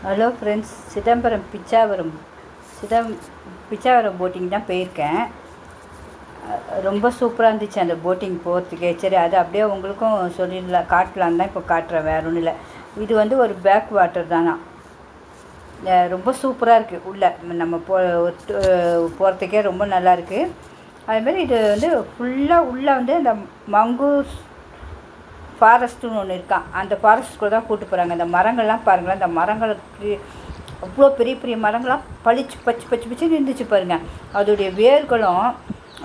Hello friends, Pichavaram boating தான் போயிருக்கேன். ரொம்ப சூப்பராக இருந்துச்சு அந்த போட்டிங் போகிறதுக்கே. சரி, அது அப்படியே உங்களுக்கும் காட்டலான்னு தான் இப்போ காட்டுறேன், வேறு ஒன்றும் இல்லை. இது வந்து ஒரு பேக் வாட்டர் தானா, ரொம்ப சூப்பராக இருக்குது. உள்ளே நம்ம போகிறதுக்கே ரொம்ப நல்லாயிருக்கு. அதுமாரி இது வந்து ஃபுல்லாக உள்ளே வந்து அந்த மங்கூஸ் ஃபாரஸ்ட்டுன்னு ஒன்று இருக்கான். அந்த ஃபாரஸ்ட்டுக்குள்ளே தான் கூப்பிட்டு போகிறாங்க. அந்த மரங்கள்லாம் பாருங்களேன், அந்த மரங்களுக்கு அவ்வளோ பெரிய பெரிய மரங்கள்லாம் பச்சு இருந்துச்சு பாருங்கள். அதோடைய வேர்களும்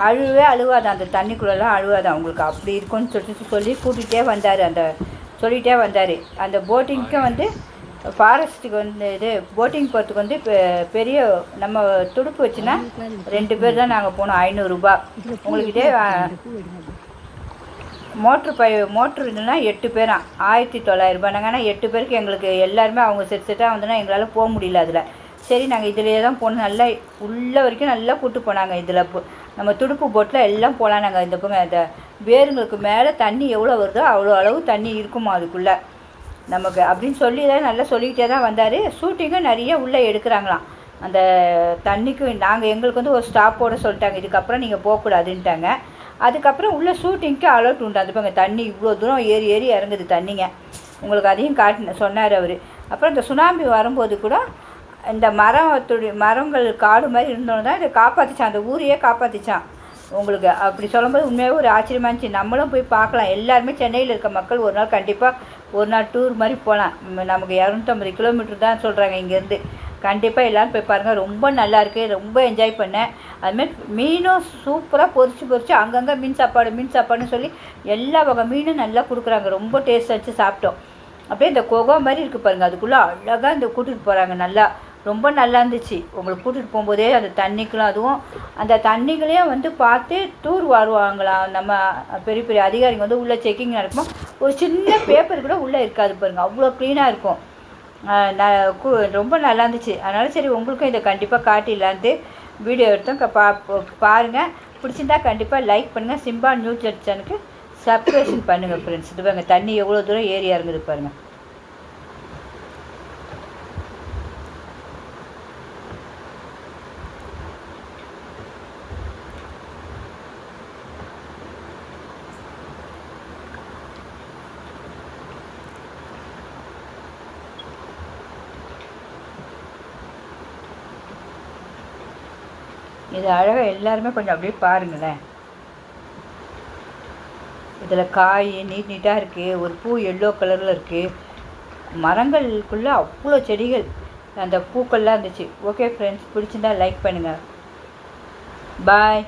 அழுவாதான், அந்த தண்ணிக்குள்ளெல்லாம் அழுவாதான். அவங்களுக்கு அப்படி இருக்குன்னு சொல்லிகிட்டே வந்தார். அந்த போட்டிங்க்கு வந்து ஃபாரஸ்ட்டுக்கு வந்து இது போட்டிங் போகிறதுக்கு வந்து பெரிய நம்ம துடுப்பு வச்சுன்னா 2 பேர் தான் நாங்கள் போனோம். 500 ரூபா. உங்கள்கிட்டே மோட்ரு இருந்ததுன்னா 8 பேராம், 1900 ரூபா. நாங்கள் ஆனால் 8 பேருக்கு எங்களுக்கு எல்லாருமே அவங்க செட்டாக வந்தோன்னா எங்களால் போக முடியல அதில். சரி, நாங்கள் இதிலே தான் போனோம். நல்லா உள்ள வரைக்கும் நல்லா கூப்பிட்டு போனாங்க. இதில் நம்ம துடுப்பு போட்டில் எல்லாம் போகலாம். நாங்கள் இந்த பக்கம் அந்த வேருங்களுக்கு மேலே தண்ணி எவ்வளோ வருதோ அவ்வளோ அளவு தண்ணி இருக்குமா அதுக்குள்ளே நமக்கு அப்படின்னு சொல்லி தான் நல்லா சொல்லிக்கிட்டே தான் வந்தார். ஷூட்டிங்கும் நிறைய உள்ளே எடுக்கிறாங்களாம் அந்த தண்ணிக்கு. எங்களுக்கு வந்து ஒரு ஸ்டாப்போடு சொல்லிட்டாங்க, இதுக்கப்புறம் நீங்கள் போகக்கூடாதுன்ட்டாங்க. அதுக்கப்புறம் உள்ள ஷூட்டிங்க்கு அலர்ட் உண்டு. அது பாருங்க, தண்ணி இவ்வளோ தூரம் ஏறி இறங்குது தண்ணிங்க. உங்களுக்கு அதையும் சொன்னார் அவர். அப்புறம் இந்த சுனாமி வரும்போது கூட இந்த மரங்கள் காடு மாதிரி இருந்தோன்னு தான் இதை காப்பாற்றிச்சான், அந்த ஊரையே காப்பாற்றிச்சான். உங்களுக்கு அப்படி சொல்லும்போது உண்மையாகவே ஒரு ஆச்சரியமாக இருந்துச்சு. நம்மளும் போய் பார்க்கலாம். எல்லாருமே சென்னையில் இருக்க மக்கள் ஒரு நாள் கண்டிப்பாக ஒரு நாள் டூர் மாதிரி போகலாம். நமக்கு 250 கிலோமீட்டர் தான் சொல்கிறாங்க இங்கேருந்து. கண்டிப்பாக எல்லோரும் போய் பாருங்கள். ரொம்ப நல்லாயிருக்கு, ரொம்ப என்ஜாய் பண்ணேன். அதுமாரி மீனும் சூப்பராக பொரிச்சு அங்கங்கே மீன் சாப்பாடுன்னு சொல்லி எல்லா வகை மீனும் நல்லா கொடுக்குறாங்க. ரொம்ப டேஸ்ட்டாக வச்சு சாப்பிட்டோம். அப்படியே இந்த கொகை மாதிரி இருக்குது பாருங்கள், அதுக்குள்ளே அழகாக இந்த கூட்டிகிட்டு போகிறாங்க. நல்லா ரொம்ப நல்லா இருந்துச்சு. உங்களுக்கு கூட்டிகிட்டு போகும்போதே அந்த தண்ணிக்கெலாம், அதுவும் அந்த தண்ணிகளையும் வந்து பார்த்து டூர் வருவாங்களாம். நம்ம பெரிய பெரிய அதிகாரிங்க வந்து உள்ளே செக்கிங் நடக்கும்போது ஒரு சின்ன பேப்பர் கூட உள்ளே இருக்காது பாருங்கள், அவ்வளோ க்ளீனாக இருக்கும். ரொம்ப நல்லா இருந்துச்சு. அதனால் சரி, உங்களுக்கும் இதை கண்டிப்பாக காட்டிடலான்ட்டு வீடியோ எடுத்தோம். பாருங்கள், பிடிச்சிருந்தா கண்டிப்பாக லைக் பண்ணுங்கள். சிம்பா நியூஸ் சேனலுக்கு சப்ஸ்கிரிப்ஷன் பண்ணுங்கள் ஃப்ரெண்ட்ஸ். இது பாருங்கள், தண்ணி எவ்வளோ தூரம் ஏறி இறங்குது பாருங்கள். இது அழகாக எல்லாருமே கொஞ்சம் அப்படியே பாருங்களேன். இதில் காய் நீட்டாக இருக்குது. ஒரு பூ எல்லோ கலரில் இருக்குது. மரங்களுக்குள்ளே அவ்வளோ செடிகள், அந்த பூக்கள்லாம் இருந்துச்சு. ஓகே ஃப்ரெண்ட்ஸ், பிடிச்சிருந்தா லைக் பண்ணுங்கள். பாய்.